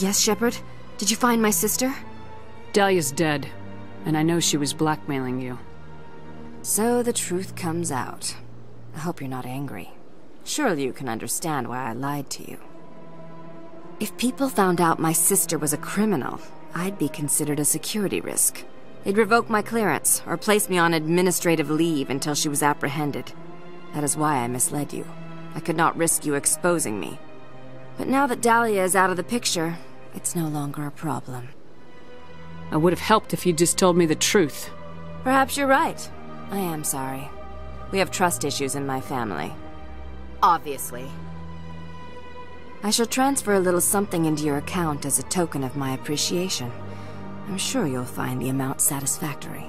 Yes, Shepard? Did you find my sister? Dahlia's dead, and I know she was blackmailing you. So the truth comes out. I hope you're not angry. Surely you can understand why I lied to you. If people found out my sister was a criminal, I'd be considered a security risk. They'd revoke my clearance, or place me on administrative leave until she was apprehended. That is why I misled you. I could not risk you exposing me. But now that Dahlia is out of the picture, it's no longer a problem. I would have helped if you'd just told me the truth. Perhaps you're right. I am sorry. We have trust issues in my family. Obviously. I shall transfer a little something into your account as a token of my appreciation. I'm sure you'll find the amount satisfactory.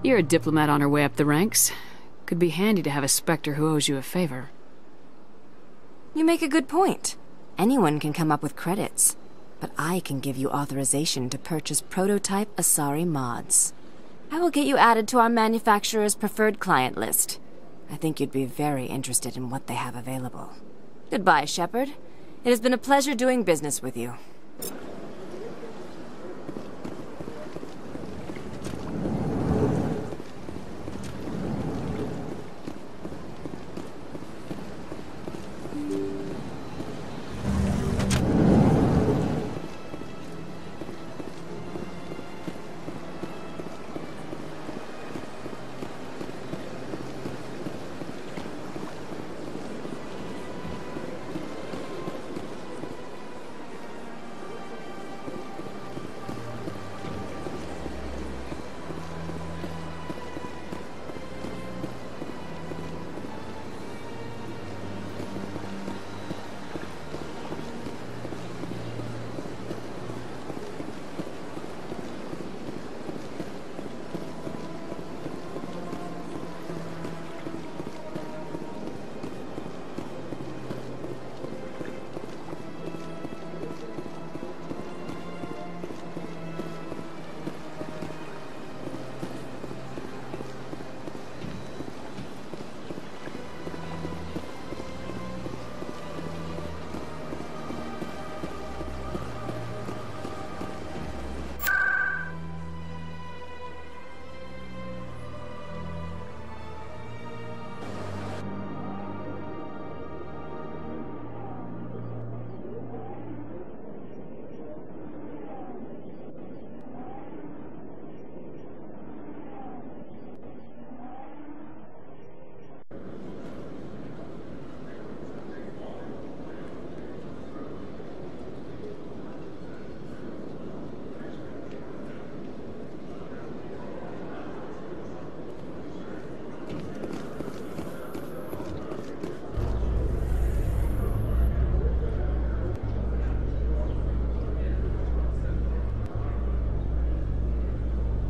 You're a diplomat on her way up the ranks. Could be handy to have a Spectre who owes you a favor. You make a good point. Anyone can come up with credits, but I can give you authorization to purchase prototype Asari mods. I will get you added to our manufacturer's preferred client list. I think you'd be very interested in what they have available. Goodbye, Shepard. It has been a pleasure doing business with you.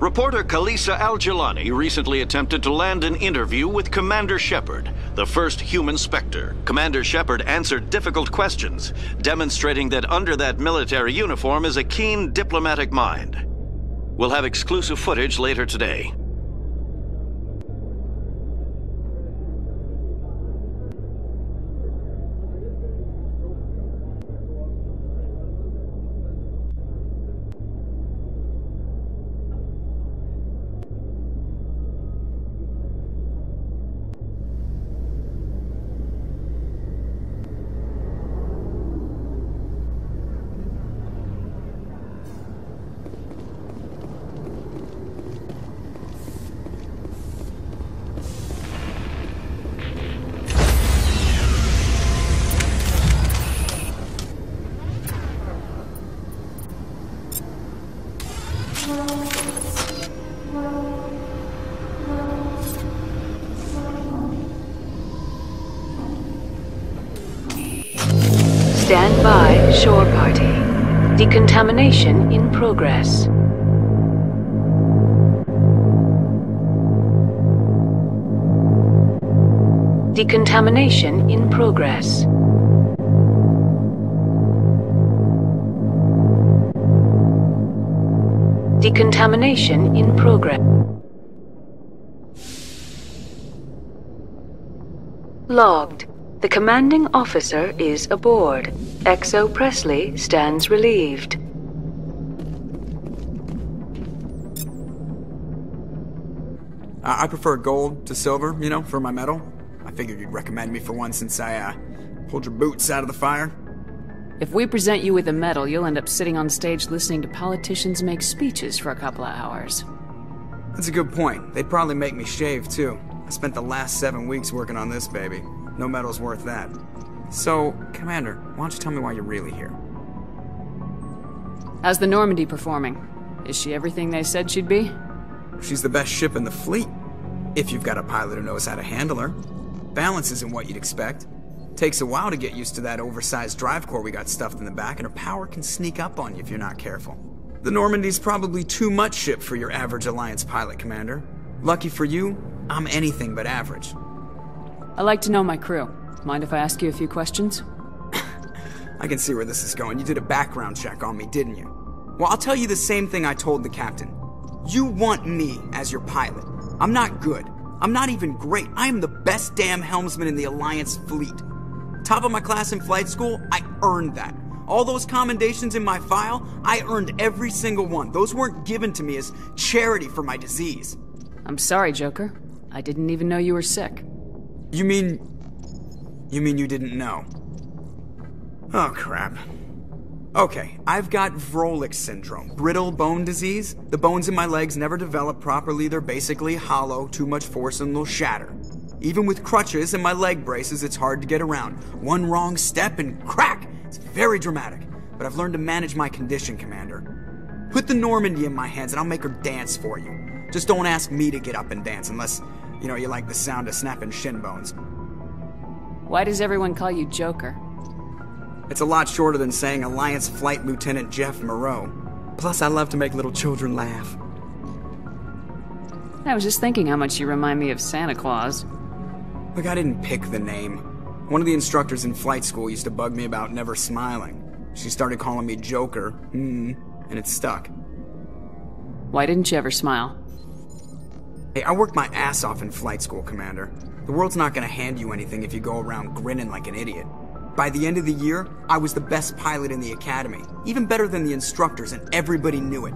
Reporter Kalisa Al-Jilani recently attempted to land an interview with Commander Shepard, the first human Spectre. Commander Shepard answered difficult questions, demonstrating that under that military uniform is a keen diplomatic mind. We'll have exclusive footage later today. Stand by, shore party. Decontamination in progress. Decontamination in progress. Decontamination in progress. Logged. The commanding officer is aboard. XO Presley stands relieved. I prefer gold to silver, you know, for my medal. I figured you'd recommend me for one since I, pulled your boots out of the fire. If we present you with a medal, you'll end up sitting on stage listening to politicians make speeches for a couple of hours. That's a good point. They'd probably make me shave, too. I spent the last 7 weeks working on this baby. No medal's worth that. So, Commander, why don't you tell me why you're really here? How's the Normandy performing? Is she everything they said she'd be? She's the best ship in the fleet. If you've got a pilot who knows how to handle her. Balance isn't what you'd expect. Takes a while to get used to that oversized drive core we got stuffed in the back, and her power can sneak up on you if you're not careful. The Normandy's probably too much ship for your average Alliance pilot, Commander. Lucky for you, I'm anything but average. I like to know my crew. Mind if I ask you a few questions? I can see where this is going. You did a background check on me, didn't you? Well, I'll tell you the same thing I told the captain. You want me as your pilot. I'm not good. I'm not even great. I am the best damn helmsman in the Alliance fleet. Top of my class in flight school, I earned that. All those commendations in my file, I earned every single one. Those weren't given to me as charity for my disease. I'm sorry, Joker. I didn't even know you were sick. You mean you didn't know? Oh, crap. Okay, I've got Vrolik syndrome, brittle bone disease. The bones in my legs never develop properly. They're basically hollow, too much force and they'll shatter. Even with crutches and my leg braces, it's hard to get around. One wrong step and crack! It's very dramatic, but I've learned to manage my condition, Commander. Put the Normandy in my hands and I'll make her dance for you. Just don't ask me to get up and dance unless, you know, you like the sound of snapping shin bones. Why does everyone call you Joker? It's a lot shorter than saying Alliance Flight Lieutenant Jeff Moreau. Plus, I love to make little children laugh. I was just thinking how much you remind me of Santa Claus. Look, I didn't pick the name. One of the instructors in flight school used to bug me about never smiling. She started calling me Joker, and it stuck. Why didn't you ever smile? Hey, I worked my ass off in flight school, Commander. The world's not gonna hand you anything if you go around grinning like an idiot. By the end of the year, I was the best pilot in the academy, even better than the instructors, and everybody knew it.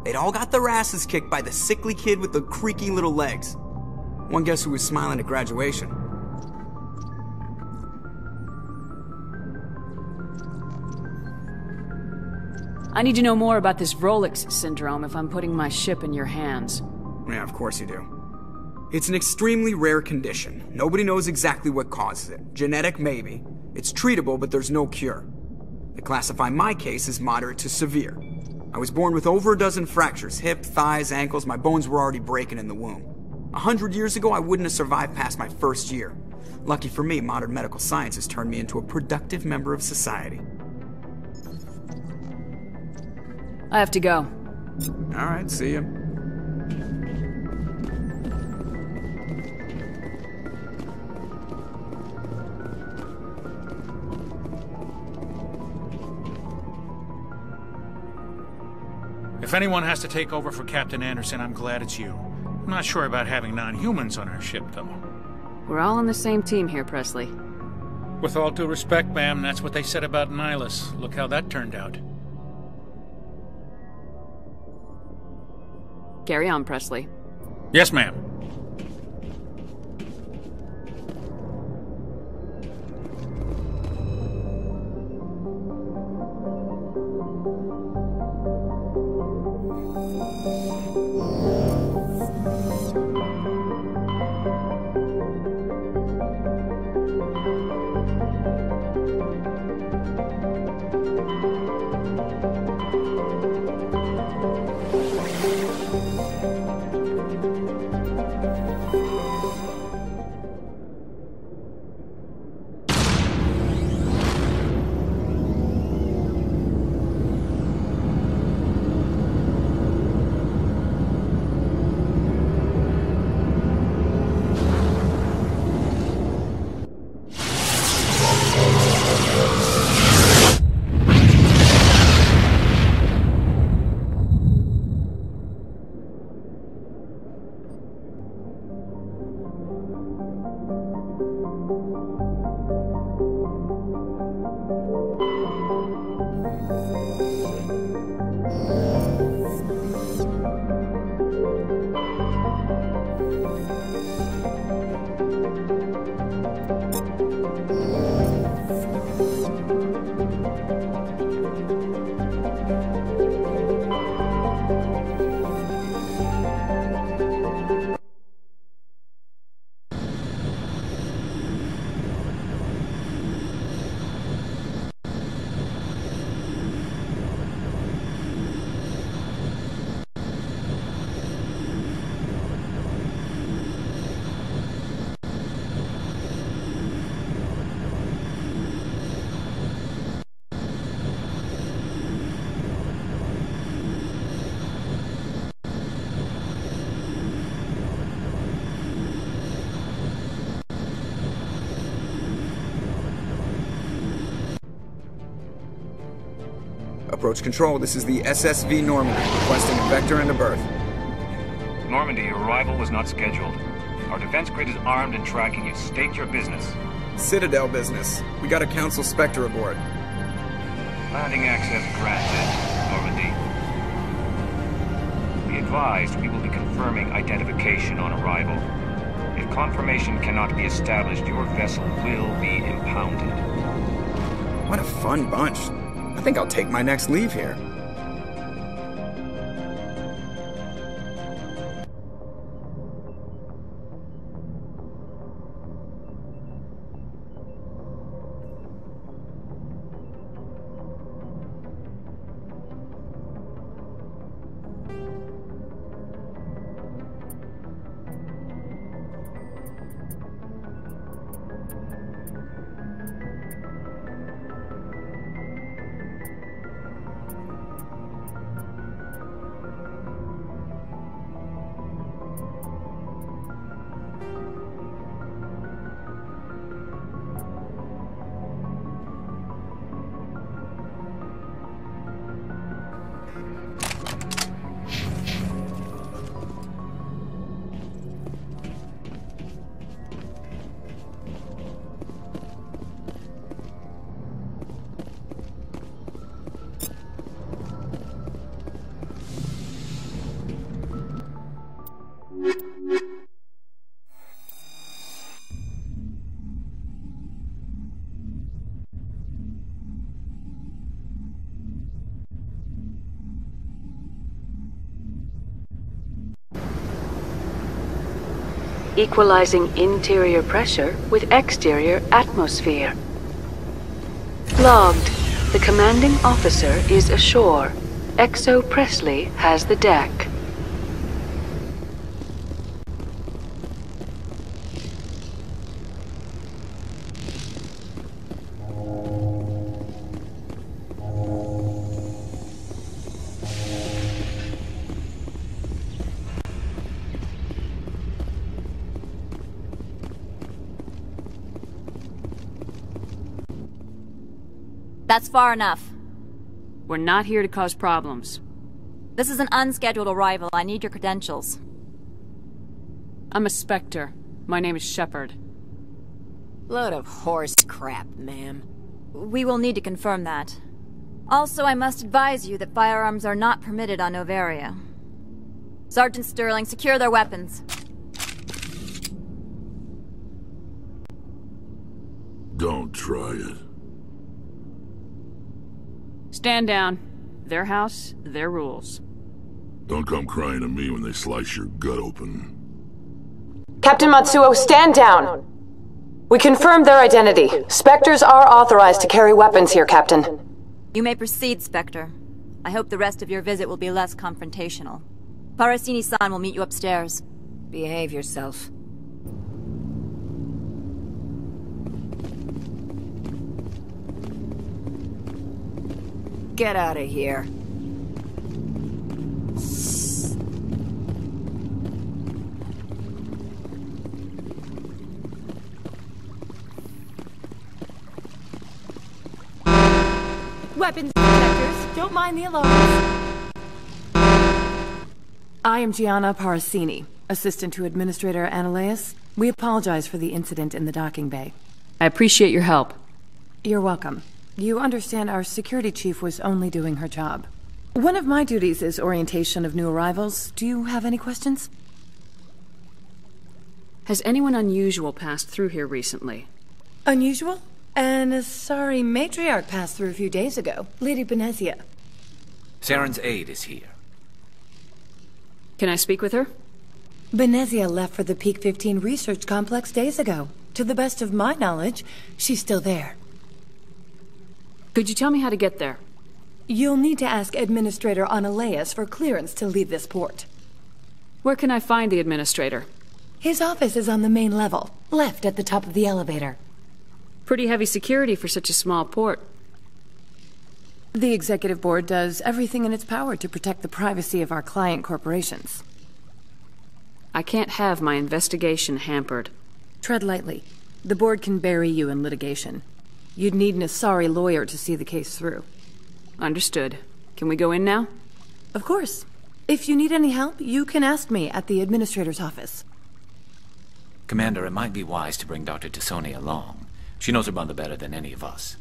They'd all got their asses kicked by the sickly kid with the creaky little legs. One guess who was smiling at graduation? I need to know more about this Vrolik syndrome if I'm putting my ship in your hands. Yeah, of course you do. It's an extremely rare condition. Nobody knows exactly what causes it. Genetic, maybe. It's treatable, but there's no cure. They classify my case as moderate to severe. I was born with over a dozen fractures, hip, thighs, ankles. My bones were already breaking in the womb. 100 years ago, I wouldn't have survived past my first year. Lucky for me, modern medical science has turned me into a productive member of society. I have to go. All right, see ya. If anyone has to take over for Captain Anderson, I'm glad it's you. I'm not sure about having non-humans on our ship, though. We're all on the same team here, Presley. With all due respect, ma'am, that's what they said about Nihilus. Look how that turned out. Carry on, Presley. Yes, ma'am. Approach Control, this is the SSV Normandy, requesting a vector and a berth. Normandy, your arrival was not scheduled. Our defense grid is armed and tracking you. State your business. Citadel business. We got a Council Spectre aboard. Landing access granted, Normandy. Be advised, we will be confirming identification on arrival. If confirmation cannot be established, your vessel will be impounded. What a fun bunch. I think I'll take my next leave here. Equalizing interior pressure with exterior atmosphere. Logged. The commanding officer is ashore. XO Presley has the deck. That's far enough. We're not here to cause problems. This is an unscheduled arrival. I need your credentials. I'm a Spectre. My name is Shepard. Load of horse crap, ma'am. We will need to confirm that. Also, I must advise you that firearms are not permitted on Novaria. Sergeant Sterling, secure their weapons. Don't try it. Stand down. Their house, their rules. Don't come crying to me when they slice your gut open. Captain Matsuo, stand down! We confirmed their identity. Spectres are authorized to carry weapons here, Captain. You may proceed, Spectre. I hope the rest of your visit will be less confrontational. Parasini-san will meet you upstairs. Behave yourself. Get out of here. Weapons detectors, don't mind the alarms. I am Gianna Parasini, assistant to Administrator Ananias. We apologize for the incident in the docking bay. I appreciate your help. You're welcome. You understand our security chief was only doing her job. One of my duties is orientation of new arrivals. Do you have any questions? Has anyone unusual passed through here recently? Unusual? And a sorry matriarch passed through a few days ago. Lady Benezia. Saren's aide is here. Can I speak with her? Benezia left for the Peak 15 research complex days ago. To the best of my knowledge, she's still there. Could you tell me how to get there? You'll need to ask Administrator Ananias for clearance to leave this port. Where can I find the Administrator? His office is on the main level, left at the top of the elevator. Pretty heavy security for such a small port. The Executive Board does everything in its power to protect the privacy of our client corporations. I can't have my investigation hampered. Tread lightly. The Board can bury you in litigation. You'd need an Asari lawyer to see the case through. Understood. Can we go in now? Of course. If you need any help, you can ask me at the administrator's office. Commander, it might be wise to bring Dr. T'Soni along. She knows her mother better than any of us.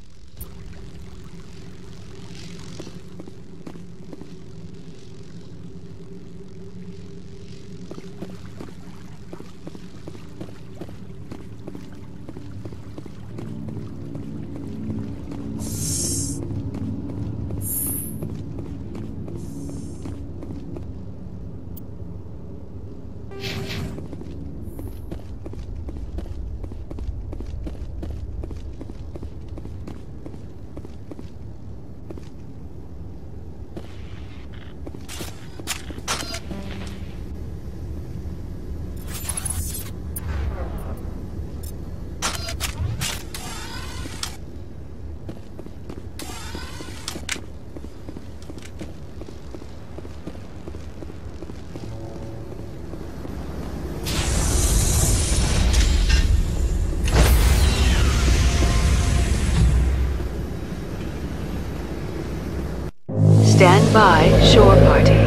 Stand by, shore party.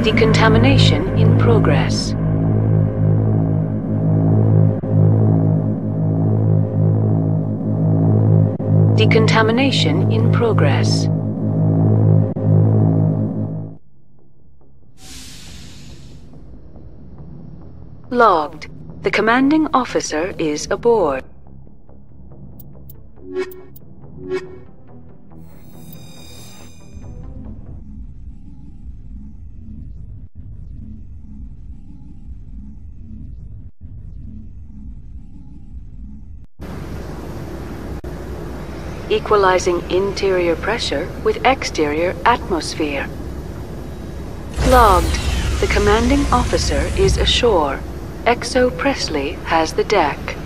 Decontamination in progress. Decontamination in progress. Logged. The commanding officer is aboard. Equalizing interior pressure with exterior atmosphere. Logged. The commanding officer is ashore. XO Presley has the deck.